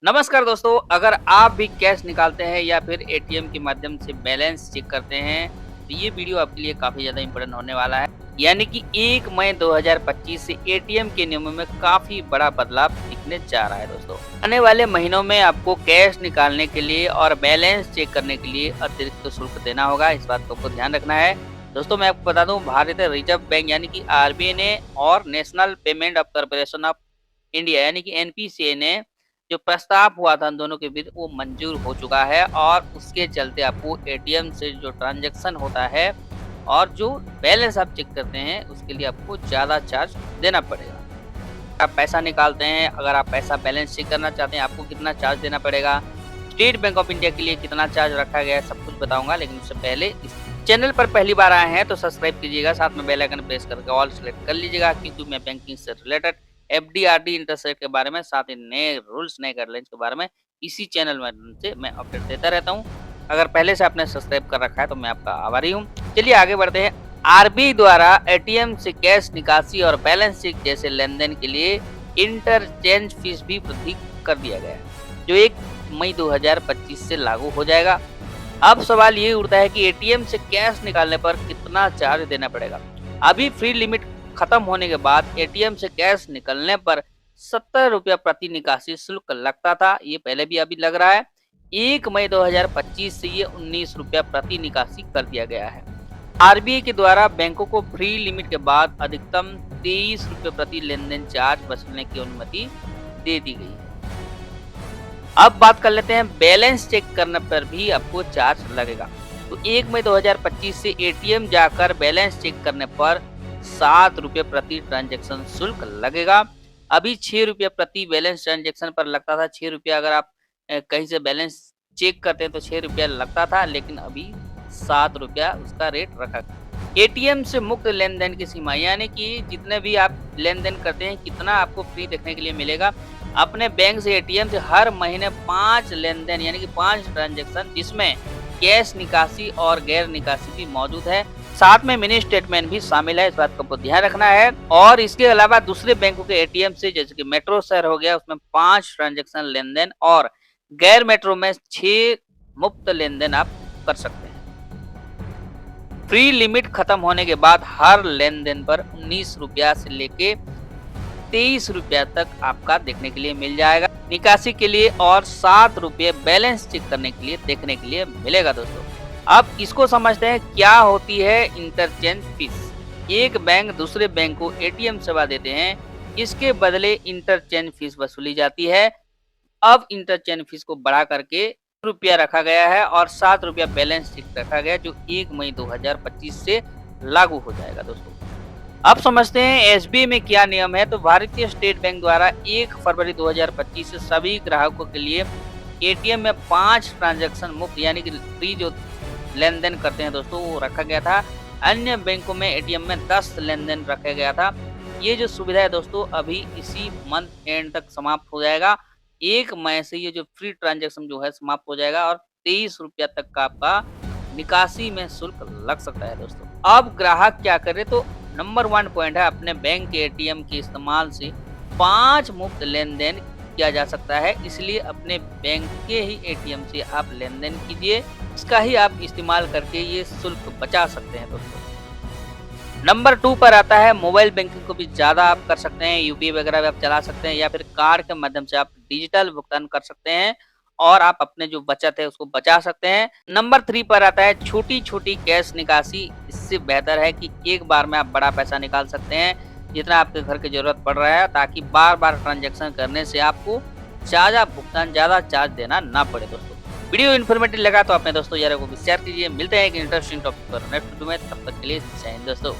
नमस्कार दोस्तों, अगर आप भी कैश निकालते हैं या फिर एटीएम के माध्यम से बैलेंस चेक करते हैं, तो ये वीडियो आपके लिए काफ़ी ज़्यादा इम्पोर्टेंट होने वाला है। यानी कि 1 मई 2025 से एटीएम के नियमों में काफ़ी बड़ा बदलाव दिखने जा रहा है दोस्तों। आने वाले महीनों में आपको कैश निकालने के लिए और बैलेंस चेक करने के लिए अतिरिक्त शुल्क देना होगा, इस बात को आपको ध्यान रखना है। दोस्तों मैं आपको बता दूं, भारतीय रिजर्व बैंक यानी कि आरबीआई ने और national payment of corporation of India यानी कि एनपीसीए ने जो प्रस्ताव हुआ था उन दोनों के बीच वो मंजूर हो चुका है और उसके चलते आपको एटीएम से जो ट्रांजैक्शन होता है और जो बैलेंस आप चेक करते हैं उसके लिए आपको ज़्यादा चार्ज देना पड़ेगा। आप पैसा निकालते हैं, अगर आप पैसा बैलेंस चेक करना चाहते हैं आपको कितना चार्ज देना पड़ेगा, स्टेट बैंक ऑफ इंडिया के लिए कितना चार्ज रखा गया है, सब कुछ बताऊंगा। लेकिन उससे पहले इस चैनल पर पहली बार आए हैं तो सब्सक्राइब कीजिएगा, साथ में बेल आइकन प्रेस करके ऑल सेलेक्ट कर लीजिएगा, क्योंकि मैं बैंकिंग से related FD RD interest rate के बारे में, साथ ही नए रूल्स नए गाइडलाइंस के बारे में इसी चैनल में से मैं अपडेट देता रहता हूं। अगर पहले से आपने सब्सक्राइब कर रखा है तो मैं आपका आभारी हूं। चलिए आगे बढ़ते हैं। आरबीआई द्वारा एटीएम से कैश निकासी और बैलेंस चेक जैसे लेन-देन के लिए इंटरचेंज फीस भी वृद्धि कर दिया गया है, जो 1 मई 2025 से लागू हो जाएगा। अब सवाल ये उठता है कि एटीएम से कैश निकालने पर कितना चार्ज देना पड़ेगा। अभी फ्री लिमिट खत्म होने के बाद एटीएम से कैश निकलने पर 70 रुपया प्रति निकासी शुल्क लगता था, ये पहले भी अभी लग रहा है। 1 मई 2025 से ये 19 रुपया प्रति निकासी कर दिया गया है। आरबीआई के द्वारा बैंकों को फ्री लिमिट के बाद अधिकतम 23 रुपये प्रति लेन देन चार्ज वसूलने की अनुमति दे दी गई है। अब बात कर लेते हैं बैलेंस चेक करने पर भी आपको चार्ज लगेगा। तो 1 मई 2025 से एटीएम जाकर बैलेंस चेक करने पर 7 रुपये प्रति ट्रांजैक्शन शुल्क लगेगा। अभी 6 रुपये प्रति बैलेंस ट्रांजैक्शन पर लगता था। 6 रुपया अगर आप कहीं से बैलेंस चेक करते हैं तो 6 रुपया लगता था, लेकिन अभी 7 रुपया उसका रेट रखा गया। एटीएम से मुक्त लेन देन की सीमा यानी कि जितने भी आप लेन देन करते हैं कितना आपको फ्री देखने के लिए मिलेगा। अपने बैंक से एटीएम से हर महीने 5 लेन देन यानी कि 5 ट्रांजैक्शन, जिसमें कैश निकासी और गैर निकासी भी मौजूद है, साथ में मिनी स्टेटमेंट भी शामिल है, इस बात को ध्यान रखना है। और इसके अलावा दूसरे बैंकों के एटीएम से, जैसे कि मेट्रो शहर हो गया, उसमें 5 ट्रांजैक्शन लेन देन और गैर मेट्रो में 6 मुफ्त लेन देन आप कर सकते हैं। फ्री लिमिट खत्म होने के बाद हर लेन देन पर 19 रुपया से लेके 23 रुपया तक आपका देखने के लिए मिल जाएगा निकासी के लिए, और 7 रुपये बैलेंस चेक करने के लिए देखने के लिए मिलेगा दोस्तों। अब इसको समझते हैं क्या होती है इंटरचेंज फीस। एक बैंक दूसरे बैंक को एटीएम सेवा देते हैं, इसके बदले इंटरचेंज फीस वसूली जाती है। अब इंटरचेंज फीस को बढ़ा करके रुपया रखा गया है और 7 रुपया बैलेंस चेक रखा गया, जो 1 मई 2025 से लागू हो जाएगा दोस्तों। अब समझते हैं एसबीआई में क्या नियम है। तो भारतीय स्टेट बैंक द्वारा 1 फरवरी 2025 से सभी ग्राहकों के लिए एटीएम में 5 ट्रांजैक्शन मुफ्त यानी कि फ्री जो लेन देन करते हैं दोस्तों वो रखा गया था। अन्य बैंकों में एटीएम में 10 लेन देन रखा गया था। ये जो सुविधा है दोस्तों अभी इसी मंथ एंड तक समाप्त हो जाएगा। 1 मई से ये जो फ्री ट्रांजैक्शन जो है समाप्त हो जाएगा और 23 रुपया तक का आपका निकासी में शुल्क लग सकता है दोस्तों। अब ग्राहक क्या करे, तो नंबर 1 पॉइंट है, अपने बैंक के एटीएम के इस्तेमाल से 5 मुफ्त लेन देन किया जा सकता है, इसलिए अपने बैंक के ही एटीएम से आप लेन देन कीजिए, इसका ही आप इस्तेमाल करके ये शुल्क बचा सकते हैं दोस्तों। नंबर 2 पर आता है मोबाइल बैंकिंग को भी ज़्यादा आप कर सकते हैं, यूपीआई वगैरह भी आप चला सकते हैं, या फिर कार्ड के माध्यम से आप डिजिटल भुगतान कर सकते हैं और आप अपने जो बचत है उसको बचा सकते हैं। नंबर 3 पर आता है छोटी छोटी कैश निकासी। इससे बेहतर है कि एक बार में आप बड़ा पैसा निकाल सकते हैं जितना आपके घर की जरूरत पड़ रहा है, ताकि बार बार ट्रांजैक्शन करने से आपको ज़्यादा चार्ज देना ना पड़े दोस्तों। वीडियो इन्फॉर्मेटिव लगा तो अपने दोस्तों यारों को भी शेयर कीजिए। मिलते हैं एक इंटरेस्टिंग टॉपिक पर नेक्स्ट वीडियो में, तब तक के लिए जय हिंद दोस्तों।